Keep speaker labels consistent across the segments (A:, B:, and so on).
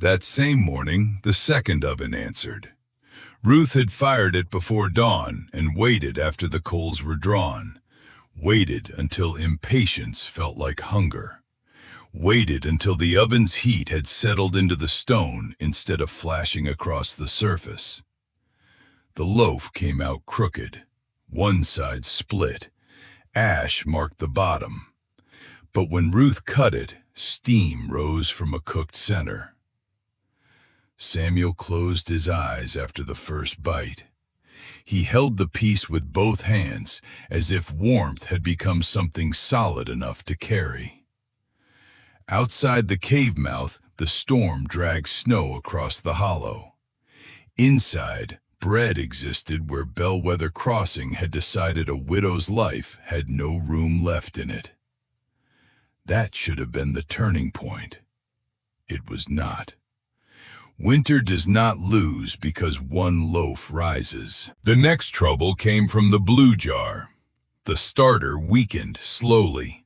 A: That same morning, the second oven answered. Ruth had fired it before dawn and waited after the coals were drawn. Waited until impatience felt like hunger. Waited until the oven's heat had settled into the stone instead of flashing across the surface. The loaf came out crooked. One side split. Ash marked the bottom. But when Ruth cut it, steam rose from a cooked center. Samuel closed his eyes after the first bite. He held the piece with both hands, as if warmth had become something solid enough to carry. Outside the cave mouth, the storm dragged snow across the hollow. Inside, bread existed where Bellwether Crossing had decided a widow's life had no room left in it. That should have been the turning point. It was not. Winter does not lose because one loaf rises. The next trouble came from the blue jar. The starter weakened slowly.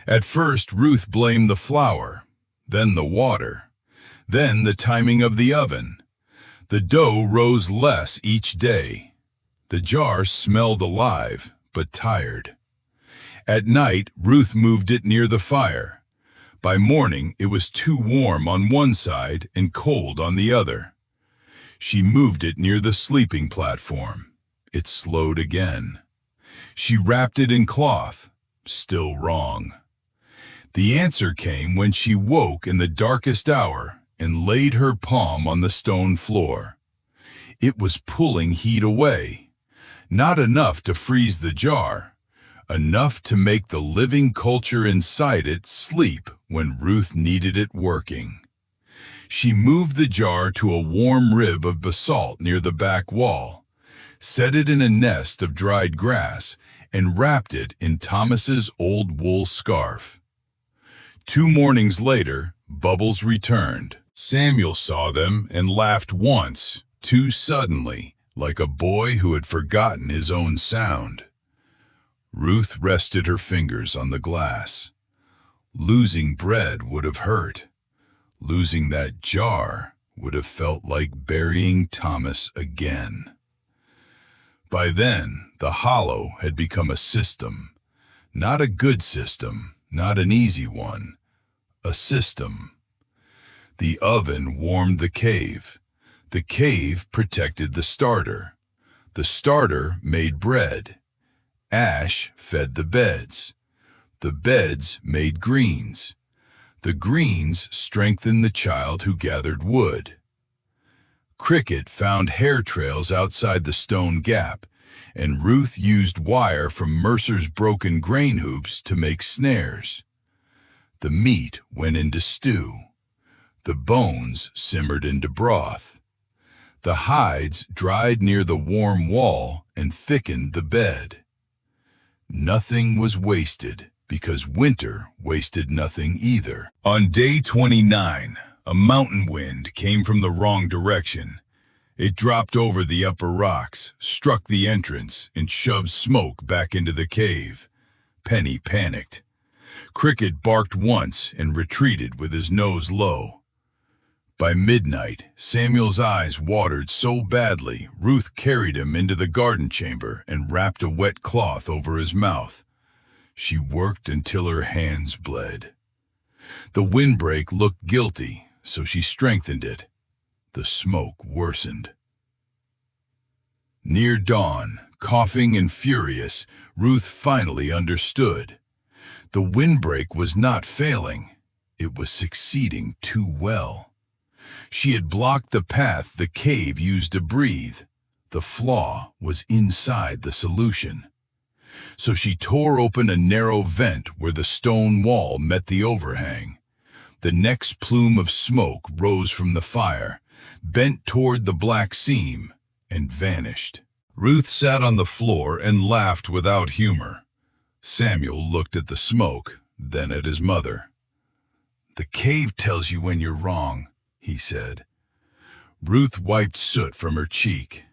A: At first, Ruth blamed the flour, then the water, then the timing of the oven. The dough rose less each day. The jar smelled alive, but tired. At night, Ruth moved it near the fire. By morning, it was too warm on one side and cold on the other. She moved it near the sleeping platform. It slowed again. She wrapped it in cloth. Still wrong. The answer came when she woke in the darkest hour and laid her palm on the stone floor. It was pulling heat away. Not enough to freeze the jar. Enough to make the living culture inside it sleep when Ruth needed it working. She moved the jar to a warm rib of basalt near the back wall, set it in a nest of dried grass, and wrapped it in Thomas's old wool scarf. 2 mornings later, bubbles returned. Samuel saw them and laughed once, too suddenly, like a boy who had forgotten his own sound. Ruth rested her fingers on the glass. Losing bread would have hurt. Losing that jar would have felt like burying Thomas again. By then, the hollow had become a system. Not a good system, not an easy one. A system. The oven warmed the cave. The cave protected the starter. The starter made bread. Ash fed the beds. The beds made greens. The greens strengthened the child who gathered wood. Cricket found hair trails outside the stone gap, and Ruth used wire from Mercer's broken grain hoops to make snares. The meat went into stew. The bones simmered into broth. The hides dried near the warm wall and thickened the bed. Nothing was wasted, because winter wasted nothing either. On day 29, a mountain wind came from the wrong direction. It dropped over the upper rocks, struck the entrance, and shoved smoke back into the cave. Penny panicked. Cricket barked once and retreated with his nose low. By midnight, Samuel's eyes watered so badly, Ruth carried him into the garden chamber and wrapped a wet cloth over his mouth. She worked until her hands bled. The windbreak looked guilty, so she strengthened it. The smoke worsened. Near dawn, coughing and furious, Ruth finally understood. The windbreak was not failing. It was succeeding too well. She had blocked the path the cave used to breathe. The flaw was inside the solution. So she tore open a narrow vent where the stone wall met the overhang. The next plume of smoke rose from the fire, bent toward the black seam, and vanished. Ruth sat on the floor and laughed without humor. Samuel looked at the smoke, then at his mother. "The cave tells you when you're wrong," he said. Ruth wiped soot from her cheek.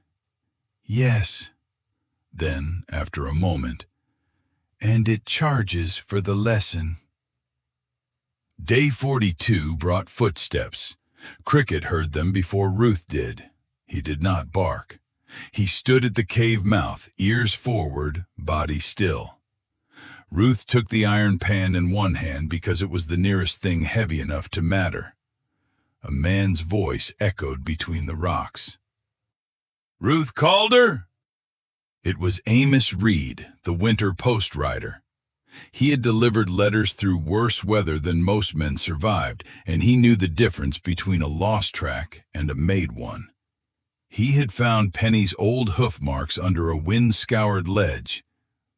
A: "Yes." Then, after a moment, "And it charges for the lesson." Day 42 brought footsteps. Cricket heard them before Ruth did. He did not bark. He stood at the cave mouth, ears forward, body still. Ruth took the iron pan in one hand because it was the nearest thing heavy enough to matter. A man's voice echoed between the rocks. "Ruth Calder?" It was Amos Reed, the winter post rider. He had delivered letters through worse weather than most men survived, and he knew the difference between a lost track and a made one. He had found Penny's old hoof marks under a wind-scoured ledge.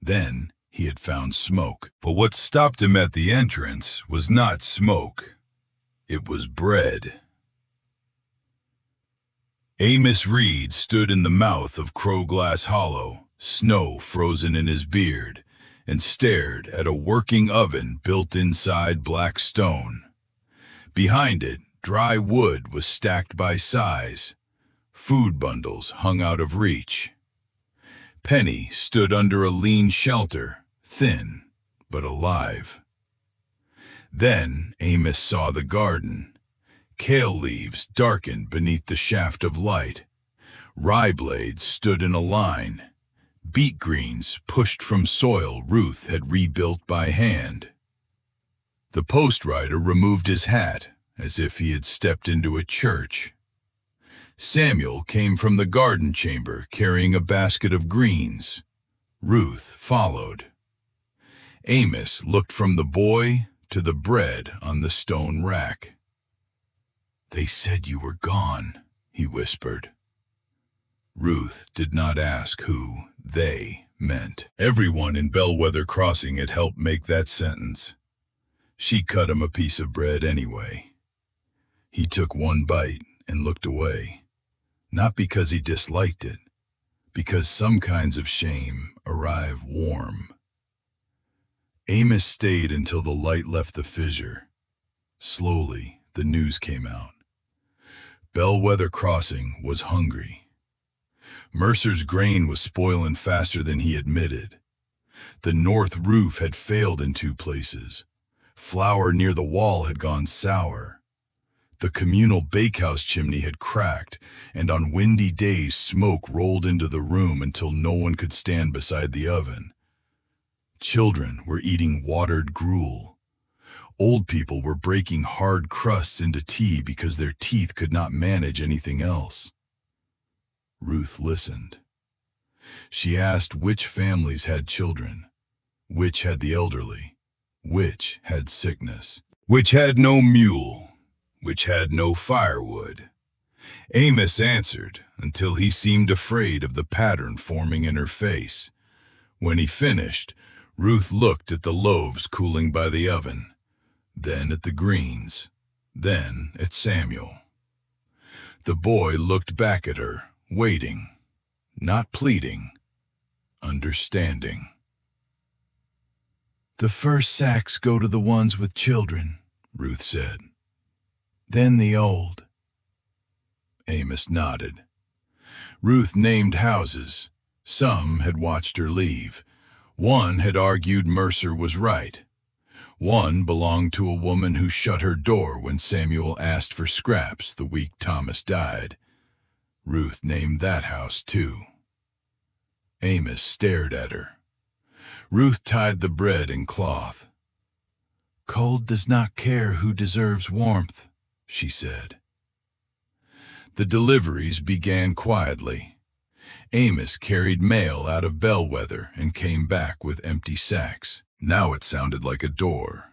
A: Then he had found smoke. But what stopped him at the entrance was not smoke. It was bread. Amos Reed stood in the mouth of Crowglass Hollow, snow frozen in his beard, and stared at a working oven built inside black stone. Behind it, dry wood was stacked by size. Food bundles hung out of reach. Penny stood under a lean shelter, thin but alive. Then Amos saw the garden. Kale leaves darkened beneath the shaft of light. Rye blades stood in a line. Beet greens pushed from soil Ruth had rebuilt by hand. The post rider removed his hat, as if he had stepped into a church. Samuel came from the garden chamber carrying a basket of greens. Ruth followed. Amos looked from the boy to the bread on the stone rack. "They said you were gone," he whispered. Ruth did not ask who "they" meant. Everyone in Bellwether Crossing had helped make that sentence. She cut him a piece of bread anyway. He took one bite and looked away, not because he disliked it, because some kinds of shame arrive warm. Amos stayed until the light left the fissure. Slowly, the news came out. Bellwether Crossing was hungry. Mercer's grain was spoiling faster than he admitted. The north roof had failed in 2 places. Flour near the wall had gone sour. The communal bakehouse chimney had cracked, and on windy days smoke rolled into the room until no one could stand beside the oven. Children were eating watered gruel. Old people were breaking hard crusts into tea because their teeth could not manage anything else. Ruth listened. She asked which families had children, which had the elderly, which had sickness, which had no mule, which had no firewood. Amos answered until he seemed afraid of the pattern forming in her face. When he finished, Ruth looked at the loaves cooling by the oven, then at the greens, then at Samuel. The boy looked back at her, waiting, not pleading, understanding. "The first sacks go to the ones with children," Ruth said. "Then the old." Amos nodded. Ruth named houses. Some had watched her leave. One had argued Mercer was right. One belonged to a woman who shut her door when Samuel asked for scraps the week Thomas died. Ruth named that house too. Amos stared at her. Ruth tied the bread in cloth. "Cold does not care who deserves warmth," she said. The deliveries began quietly. Amos carried mail out of Bellwether and came back with empty sacks. Now it sounded like a door.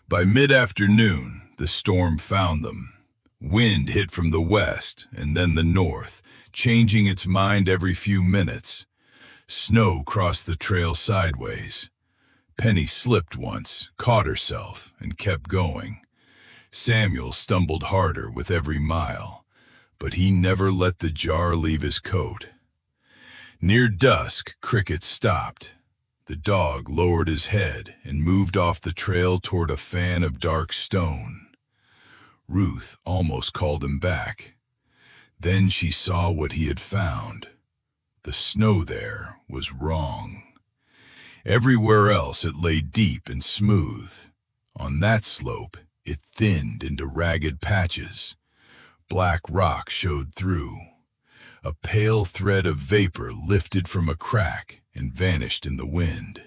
A: By mid-afternoon, the storm found them. Wind hit from the west and then the north, changing its mind every few minutes. Snow crossed the trail sideways. Penny slipped once, caught herself, and kept going. Samuel stumbled harder with every mile, but he never let the jar leave his coat. Near dusk, Cricket stopped. The dog lowered his head and moved off the trail toward a fan of dark stone. Ruth almost called him back. Then she saw what he had found. The snow there was wrong. Everywhere else it lay deep and smooth. On that slope, It thinned into ragged patches. Black rock showed through. A pale thread of vapor lifted from a crack and vanished in the wind.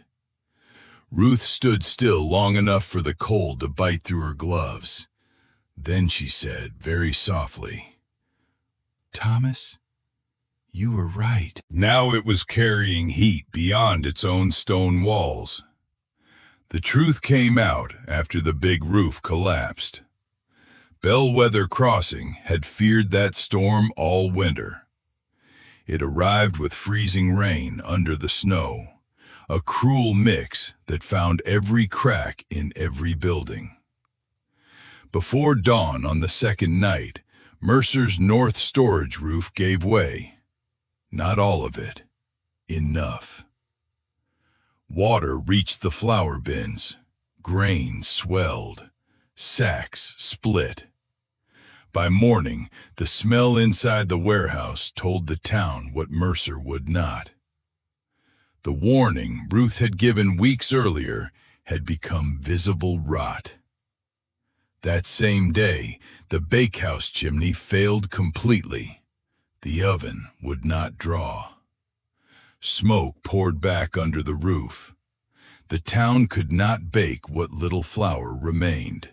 A: Ruth stood still long enough for the cold to bite through her gloves. Then she said, very softly, "Thomas, you were right." Now it was carrying heat beyond its own stone walls. The truth came out after the big roof collapsed. Bellwether Crossing had feared that storm all winter. It arrived with freezing rain under the snow, a cruel mix that found every crack in every building. Before dawn on the second night, Mercer's north storage roof gave way. Not all of it. Enough. Water reached the flour bins. Grain swelled. Sacks split. By morning, the smell inside the warehouse told the town what Mercer would not. The warning Ruth had given weeks earlier had become visible rot. That same day, the bakehouse chimney failed completely. The oven would not draw. Smoke poured back under the roof. The town could not bake what little flour remained.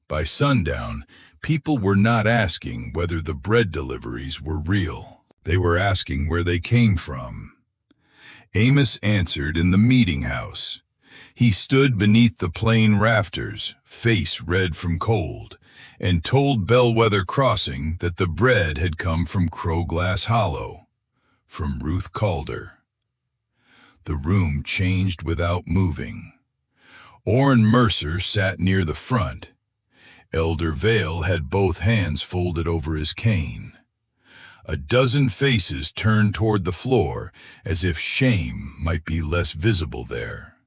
A: By sundown, people were not asking whether the bread deliveries were real. They were asking where they came from. Amos answered in the meeting house. He stood beneath the plain rafters, face red from cold, and told Bellwether Crossing that the bread had come from Crowglass Hollow, from Ruth Calder. The room changed without moving. Orrin Mercer sat near the front. Elder Vale had both hands folded over his cane. A dozen faces turned toward the floor as if shame might be less visible there.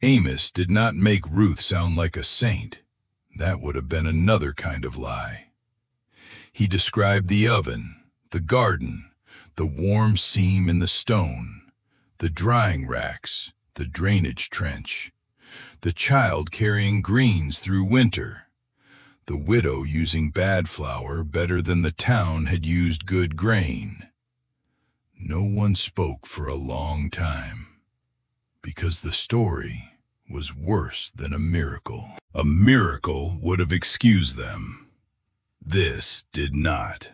A: Amos did not make Ruth sound like a saint. That would have been another kind of lie. He described the oven, the garden, the warm seam in the stone, the drying racks, the drainage trench, the child carrying greens through winter, the widow using bad flour better than the town had used good grain. No one spoke for a long time, because the story was worse than a miracle. A miracle would have excused them. This did not.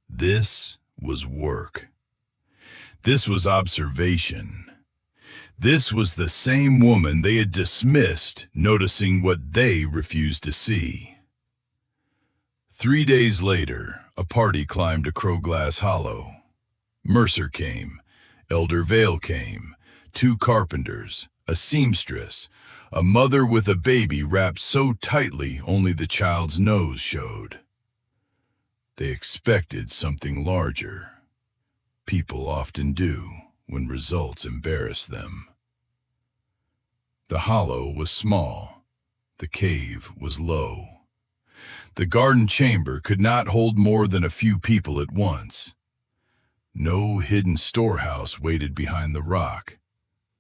A: This was work. This was observation. This was the same woman they had dismissed, noticing what they refused to see. 3 days later, a party climbed to Crowglass Hollow. Mercer came, Elder Vale came, 2 carpenters, a seamstress, a mother with a baby wrapped so tightly only the child's nose showed. They expected something larger. People often do when results embarrass them. The hollow was small. The cave was low. The garden chamber could not hold more than a few people at once. No hidden storehouse waited behind the rock.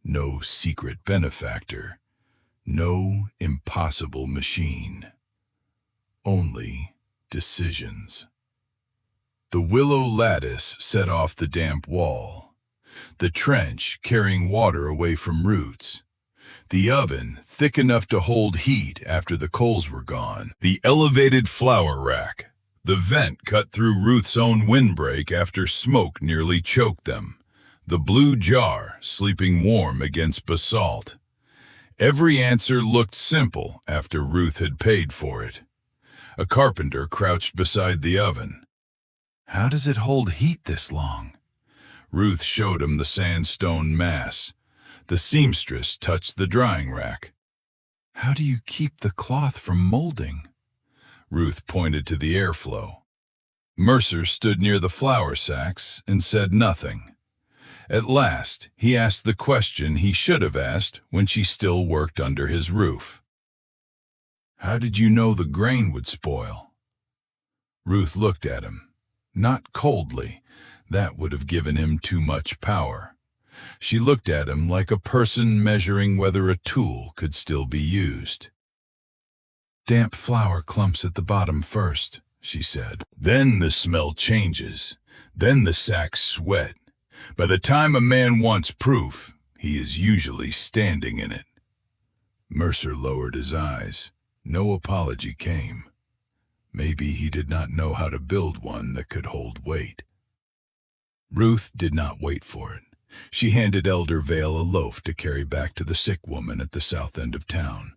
A: No secret benefactor. No impossible machine. Only decisions. The willow lattice set off the damp wall. The trench carrying water away from roots. The oven thick enough to hold heat after the coals were gone. The elevated flour rack. The vent cut through Ruth's own windbreak after smoke nearly choked them. The blue jar sleeping warm against basalt. Every answer looked simple after Ruth had paid for it. A carpenter crouched beside the oven. "How does it hold heat this long?" Ruth showed him the sandstone mass. The seamstress touched the drying rack. "How do you keep the cloth from molding?" Ruth pointed to the airflow. Mercer stood near the flour sacks and said nothing. At last, he asked the question he should have asked when she still worked under his roof. "How did you know the grain would spoil?" Ruth looked at him. Not coldly. That would have given him too much power. She looked at him like a person measuring whether a tool could still be used. Damp flour clumps at the bottom first, she said. Then the smell changes. Then the sacks sweat. By the time a man wants proof, he is usually standing in it. Mercer lowered his eyes. No apology came. Maybe he did not know how to build one that could hold weight. Ruth did not wait for it. She handed Elder Vale a loaf to carry back to the sick woman at the south end of town.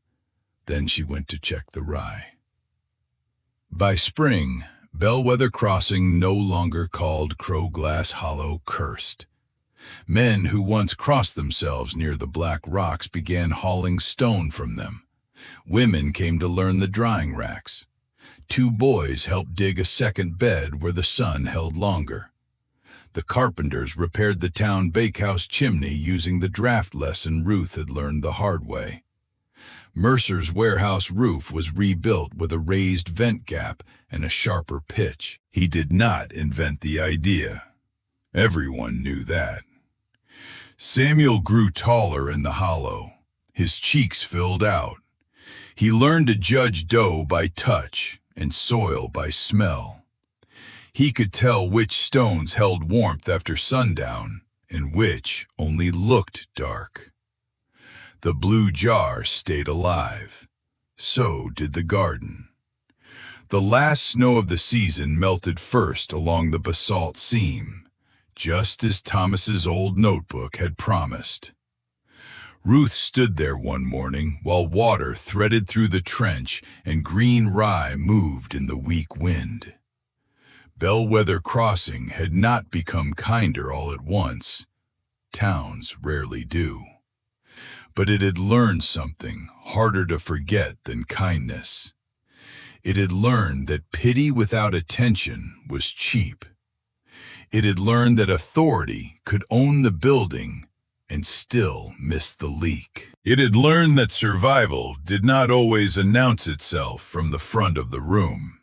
A: Then she went to check the rye. By spring, Bellwether Crossing no longer called Crowglass Hollow cursed. Men who once crossed themselves near the black rocks began hauling stone from them. Women came to learn the drying racks. 2 boys helped dig a second bed where the sun held longer. The carpenters repaired the town bakehouse chimney using the draft lesson Ruth had learned the hard way. Mercer's warehouse roof was rebuilt with a raised vent gap and a sharper pitch. He did not invent the idea. Everyone knew that. Samuel grew taller in the hollow. His cheeks filled out. He learned to judge dough by touch and soil by smell. He could tell which stones held warmth after sundown and which only looked dark. The blue jar stayed alive. So did the garden. The last snow of the season melted first along the basalt seam, just as Thomas's old notebook had promised. Ruth stood there one morning while water threaded through the trench and green rye moved in the weak wind. Bellwether Crossing had not become kinder all at once. Towns rarely do. But it had learned something harder to forget than kindness. It had learned that pity without attention was cheap. It had learned that authority could own the building and still miss the leak. It had learned that survival did not always announce itself from the front of the room.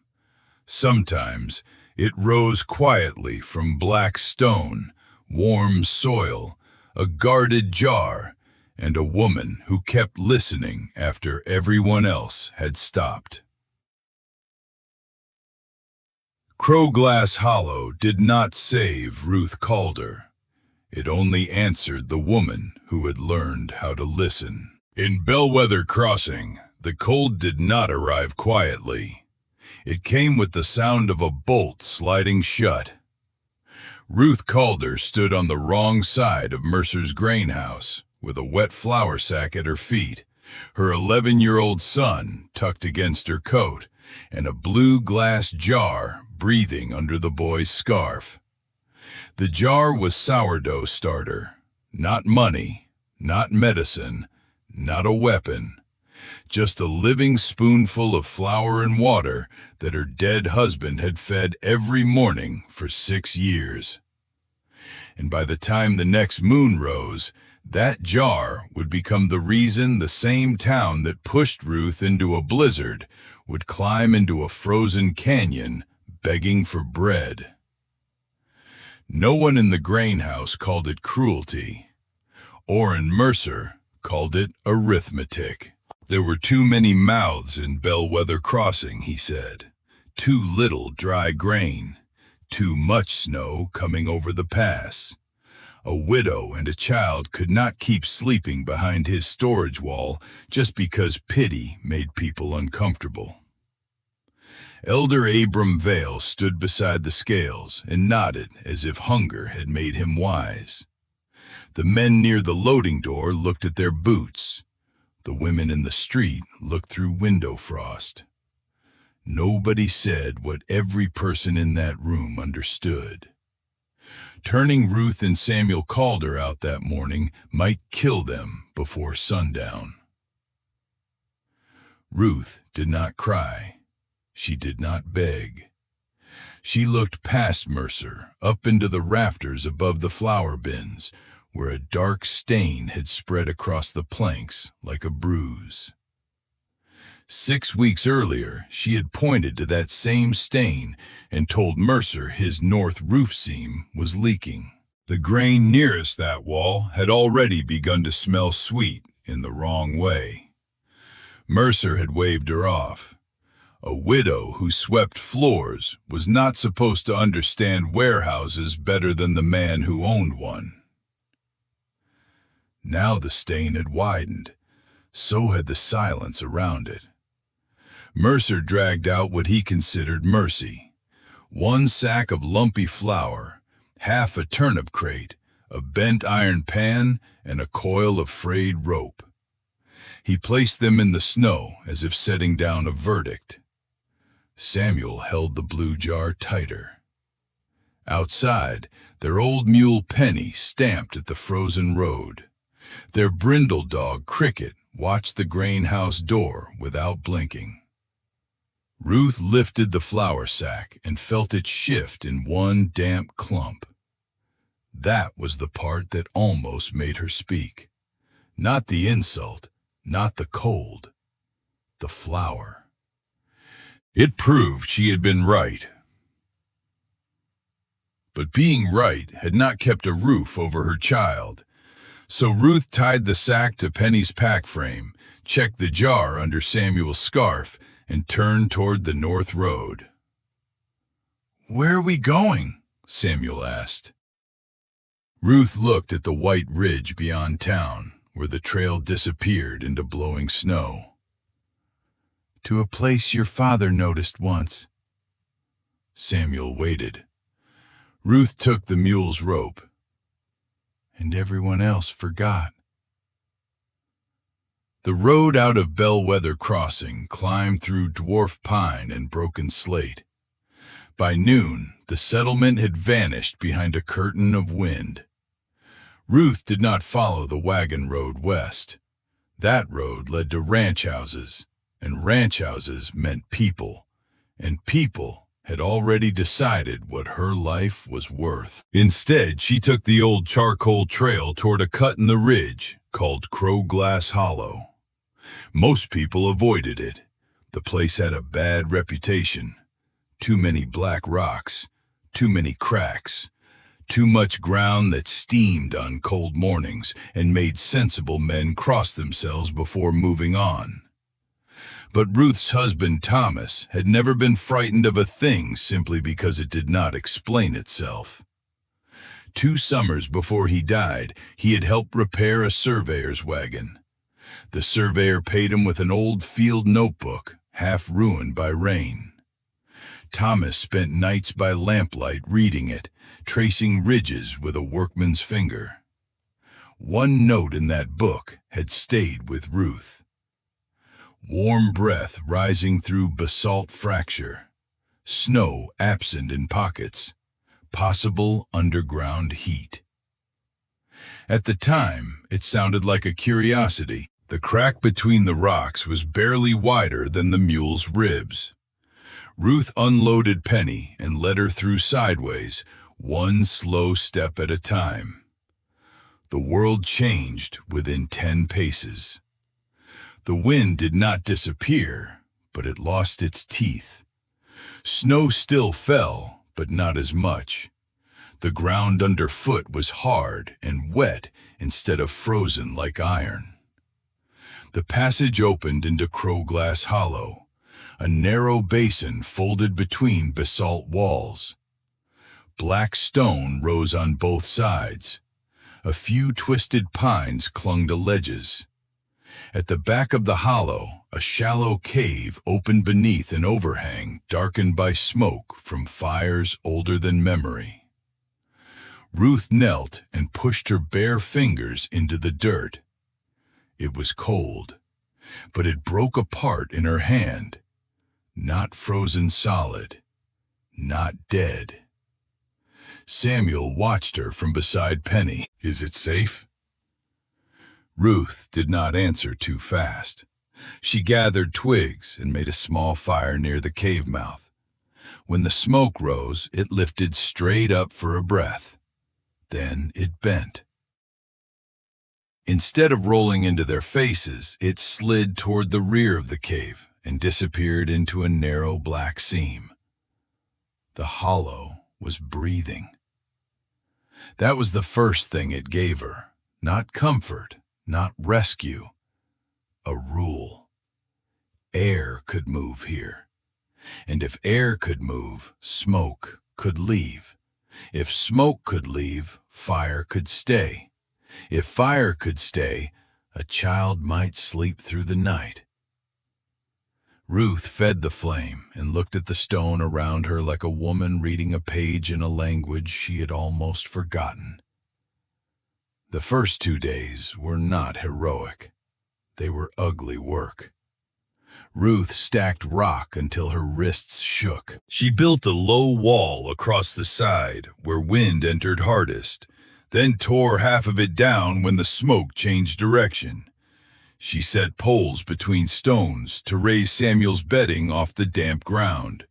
A: Sometimes it rose quietly from black stone, warm soil, a guarded jar, and a woman who kept listening after everyone else had stopped. Crowglass Hollow did not save Ruth Calder. It only answered the woman who had learned how to listen. In Bellwether Crossing, the cold did not arrive quietly. It came with the sound of a bolt sliding shut. Ruth Calder stood on the wrong side of Mercer's grain house, with a wet flour sack at her feet, her 11-year-old son tucked against her coat, and a blue glass jar breathing under the boy's scarf. The jar was sourdough starter, not money, not medicine, not a weapon, just a living spoonful of flour and water that her dead husband had fed every morning for 6 years. And by the time the next moon rose, that jar would become the reason the same town that pushed Ruth into a blizzard would climb into a frozen canyon begging for bread. No one in the grain house called it cruelty. Orrin Mercer called it arithmetic. There were too many mouths in Bellwether Crossing, he said. Too little dry grain. Too much snow coming over the pass. A widow and a child could not keep sleeping behind his storage wall just because pity made people uncomfortable. Elder Abram Vale stood beside the scales and nodded as if hunger had made him wise. The men near the loading door looked at their boots. The women in the street looked through window frost. Nobody said what every person in that room understood. Turning Ruth and Samuel Calder out that morning might kill them before sundown. Ruth did not cry. She did not beg. She looked past Mercer, up into the rafters above the flour bins, where a dark stain had spread across the planks like a bruise. 6 weeks earlier, she had pointed to that same stain and told Mercer his north roof seam was leaking. The grain nearest that wall had already begun to smell sweet in the wrong way. Mercer had waved her off. A widow who swept floors was not supposed to understand warehouses better than the man who owned one. Now the stain had widened. So had the silence around it. Mercer dragged out what he considered mercy. 1 sack of lumpy flour, half a turnip crate, a bent iron pan, and a coil of frayed rope. He placed them in the snow as if setting down a verdict. Samuel held the blue jar tighter. Outside, their old mule Penny stamped at the frozen road. Their brindle dog Cricket watched the grain house door without blinking. Ruth lifted the flour sack and felt it shift in one damp clump. That was the part that almost made her speak. Not the insult, not the cold, the flour. It proved she had been right. But being right had not kept a roof over her child. So Ruth tied the sack to Penny's pack frame, checked the jar under Samuel's scarf, and turned toward the north road. "Where are we going?" Samuel asked. Ruth looked at the white ridge beyond town, where the trail disappeared into blowing snow. "To a place your father noticed once." Samuel waited. Ruth took the mule's rope. "And everyone else forgot." The road out of Bellwether Crossing climbed through dwarf pine and broken slate. By noon, the settlement had vanished behind a curtain of wind. Ruth did not follow the wagon road west. That road led to ranch houses, and ranch houses meant people, and people had already decided what her life was worth. Instead, she took the old charcoal trail toward a cut in the ridge called Crowglass Hollow. Most people avoided it. The place had a bad reputation. Too many black rocks, too many cracks, too much ground that steamed on cold mornings and made sensible men cross themselves before moving on. But Ruth's husband, Thomas, had never been frightened of a thing simply because it did not explain itself. 2 summers before he died, he had helped repair a surveyor's wagon. The surveyor paid him with an old field notebook, half ruined by rain. Thomas spent nights by lamplight reading it, tracing ridges with a workman's finger. One note in that book had stayed with Ruth. Warm breath rising through basalt fracture, snow absent in pockets, possible underground heat. At the time, it sounded like a curiosity. The crack between the rocks was barely wider than the mule's ribs. Ruth unloaded Penny and led her through sideways, one slow step at a time. The world changed within 10 paces. The wind did not disappear, but it lost its teeth. Snow still fell, but not as much. The ground underfoot was hard and wet instead of frozen like iron. The passage opened into Crowglass Hollow, a narrow basin folded between basalt walls. Black stone rose on both sides. A few twisted pines clung to ledges. At the back of the hollow, a shallow cave opened beneath an overhang darkened by smoke from fires older than memory. Ruth knelt and pushed her bare fingers into the dirt. It was cold, but it broke apart in her hand. Not frozen solid, not dead. Samuel watched her from beside Penny. "Is it safe?" Ruth did not answer too fast. She gathered twigs and made a small fire near the cave mouth. When the smoke rose, it lifted straight up for a breath. Then it bent. Instead of rolling into their faces, it slid toward the rear of the cave and disappeared into a narrow black seam. The hollow was breathing. That was the first thing it gave her. Not comfort, not rescue. A rule. Air could move here. And if air could move, smoke could leave. If smoke could leave, fire could stay. If fire could stay, a child might sleep through the night. Ruth fed the flame and looked at the stone around her like a woman reading a page in a language she had almost forgotten. The first 2 days were not heroic. They were ugly work. Ruth stacked rock until her wrists shook. She built a low wall across the side where wind entered hardest, then tore half of it down when the smoke changed direction. She set poles between stones to raise Samuel's bedding off the damp ground.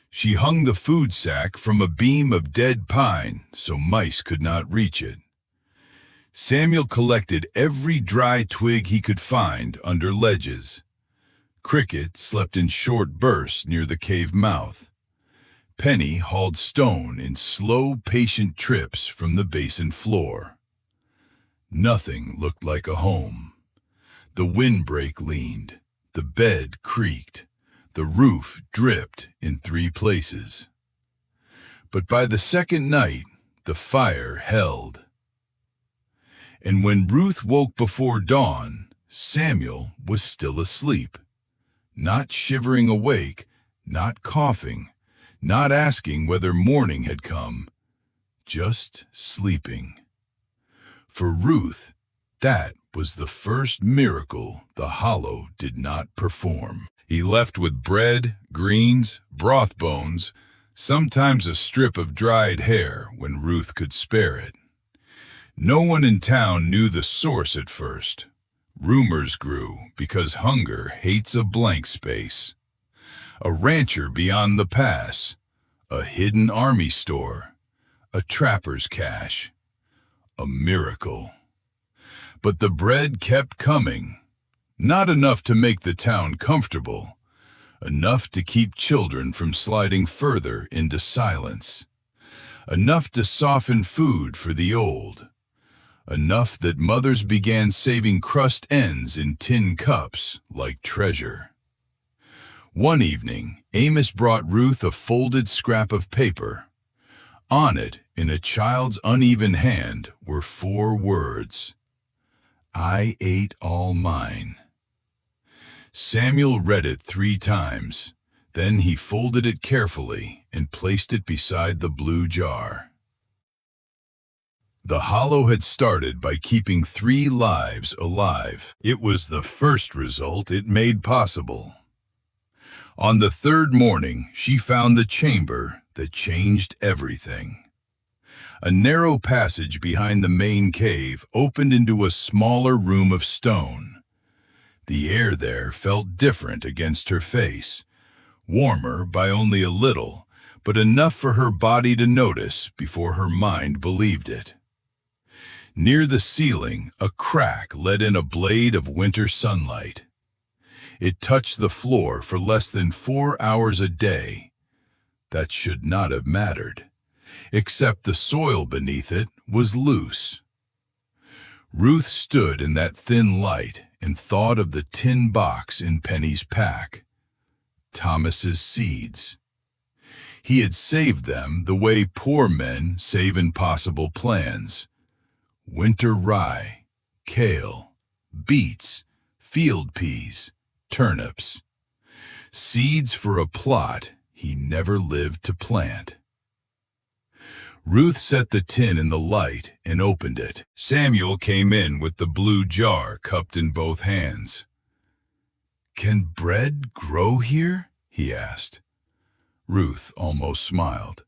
A: She hung the food sack from a beam of dead pine so mice could not reach it. Samuel collected every dry twig he could find under ledges. Cricket slept in short bursts near the cave mouth. Penny hauled stone in slow, patient trips from the basin floor. Nothing looked like a home. The windbreak leaned, the bed creaked, the roof dripped in 3 places. But by the second night, the fire held. And when Ruth woke before dawn, Samuel was still asleep. Not shivering awake, not coughing, not asking whether morning had come, just sleeping. For Ruth, that was the first miracle the Hollow did not perform. He left with bread, greens, broth bones, sometimes a strip of dried hair when Ruth could spare it. No one in town knew the source at first. Rumors grew because hunger hates a blank space. A rancher beyond the pass, a hidden army store, a trapper's cache, a miracle. But the bread kept coming, not enough to make the town comfortable, enough to keep children from sliding further into silence, enough to soften food for the old. Enough that mothers began saving crust ends in tin cups like treasure. One evening, Amos brought Ruth a folded scrap of paper. On it, in a child's uneven hand, were 4 words. I ate all mine. Samuel read it 3 times. Then he folded it carefully and placed it beside the blue jar. The Hollow had started by keeping 3 lives alive. It was the first result it made possible. On the 3rd morning, she found the chamber that changed everything. A narrow passage behind the main cave opened into a smaller room of stone. The air there felt different against her face, warmer by only a little, but enough for her body to notice before her mind believed it. Near the ceiling, a crack let in a blade of winter sunlight. It touched the floor for less than 4 hours a day. That should not have mattered, except the soil beneath it was loose. Ruth stood in that thin light and thought of the tin box in Penny's pack. Thomas's seeds. He had saved them the way poor men save impossible plans. Winter rye, kale, beets, field peas, turnips. Seeds for a plot he never lived to plant. Ruth set the tin in the light and opened it. Samuel came in with the blue jar cupped in both hands. "Can bread grow here?" he asked. Ruth almost smiled.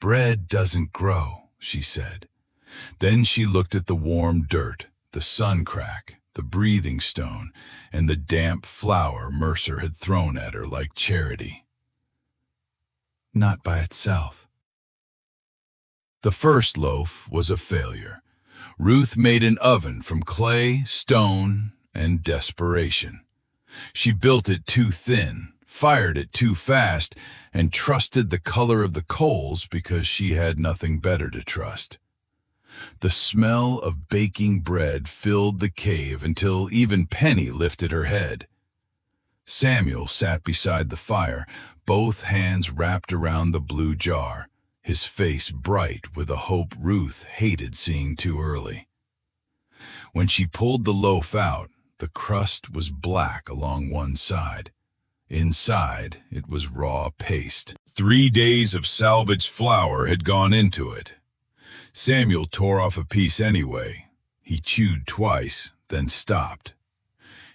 A: "Bread doesn't grow," she said. Then she looked at the warm dirt, the sun crack, the breathing stone, and the damp flour Mercer had thrown at her like charity. Not by itself. The first loaf was a failure. Ruth made an oven from clay, stone, and desperation. She built it too thin, fired it too fast, and trusted the color of the coals because she had nothing better to trust. The smell of baking bread filled the cave until even Penny lifted her head. Samuel sat beside the fire, both hands wrapped around the blue jar, his face bright with a hope Ruth hated seeing too early. When she pulled the loaf out, the crust was black along one side. Inside, it was raw paste. 3 days of salvaged flour had gone into it. Samuel tore off a piece anyway. He chewed twice, then stopped.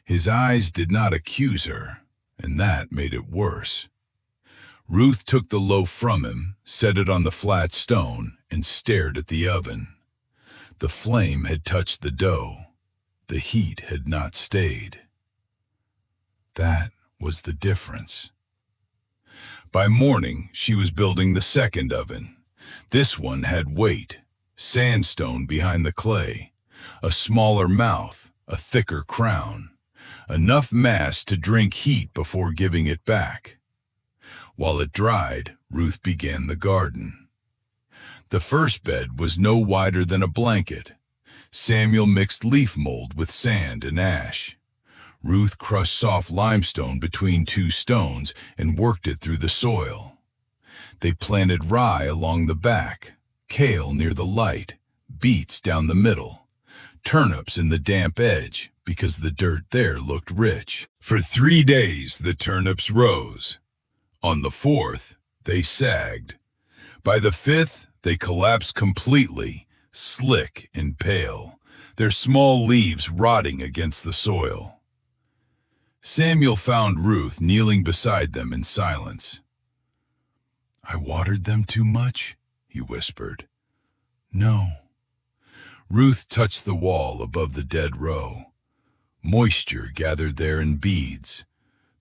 A: His eyes did not accuse her, and that made it worse. Ruth took the loaf from him, set it on the flat stone, and stared at the oven. The flame had touched the dough. The heat had not stayed. That was the difference. By morning, she was building the second oven. This one had weight, sandstone behind the clay, a smaller mouth, a thicker crown, enough mass to drink heat before giving it back. While it dried, Ruth began the garden. The first bed was no wider than a blanket. Samuel mixed leaf mold with sand and ash. Ruth crushed soft limestone between 2 stones and worked it through the soil. They planted rye along the back, kale near the light, beets down the middle, turnips in the damp edge because the dirt there looked rich. For 3 days the turnips rose. On the 4th, they sagged. By the 5th, they collapsed completely, slick and pale, their small leaves rotting against the soil. Samuel found Ruth kneeling beside them in silence. "I watered them too much?" he whispered. "No." Ruth touched the wall above the dead row. Moisture gathered there in beads,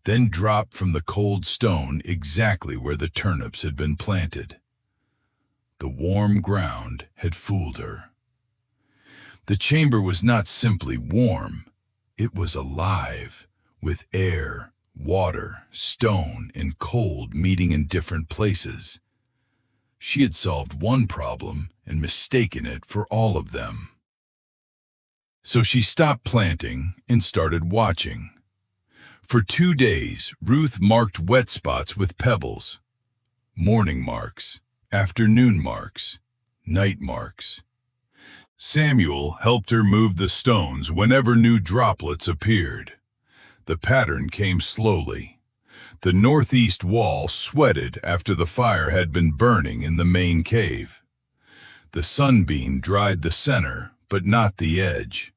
A: then dropped from the cold stone exactly where the turnips had been planted. The warm ground had fooled her. The chamber was not simply warm, it was alive, with air, water, stone, and cold meeting in different places. She had solved one problem and mistaken it for all of them. So she stopped planting and started watching. For 2 days, Ruth marked wet spots with pebbles. Morning marks, afternoon marks, night marks. Samuel helped her move the stones whenever new droplets appeared. The pattern came slowly. The northeast wall sweated after the fire had been burning in the main cave. The sunbeam dried the center, but not the edge.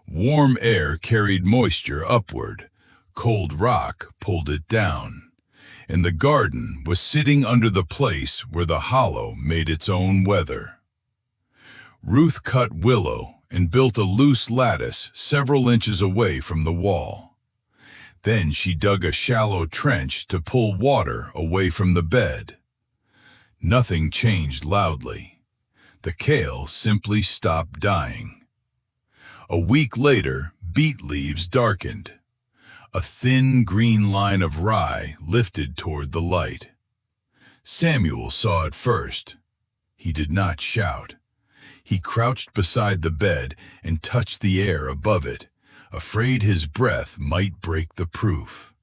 A: Warm air carried moisture upward. Cold rock pulled it down. And the garden was sitting under the place where the hollow made its own weather. Ruth cut willow and built a loose lattice several inches away from the wall. Then she dug a shallow trench to pull water away from the bed. Nothing changed loudly. The kale simply stopped dying. A week later, beet leaves darkened. A thin green line of rye lifted toward the light. Samuel saw it first. He did not shout. He crouched beside the bed and touched the air above it, afraid his breath might break the proof.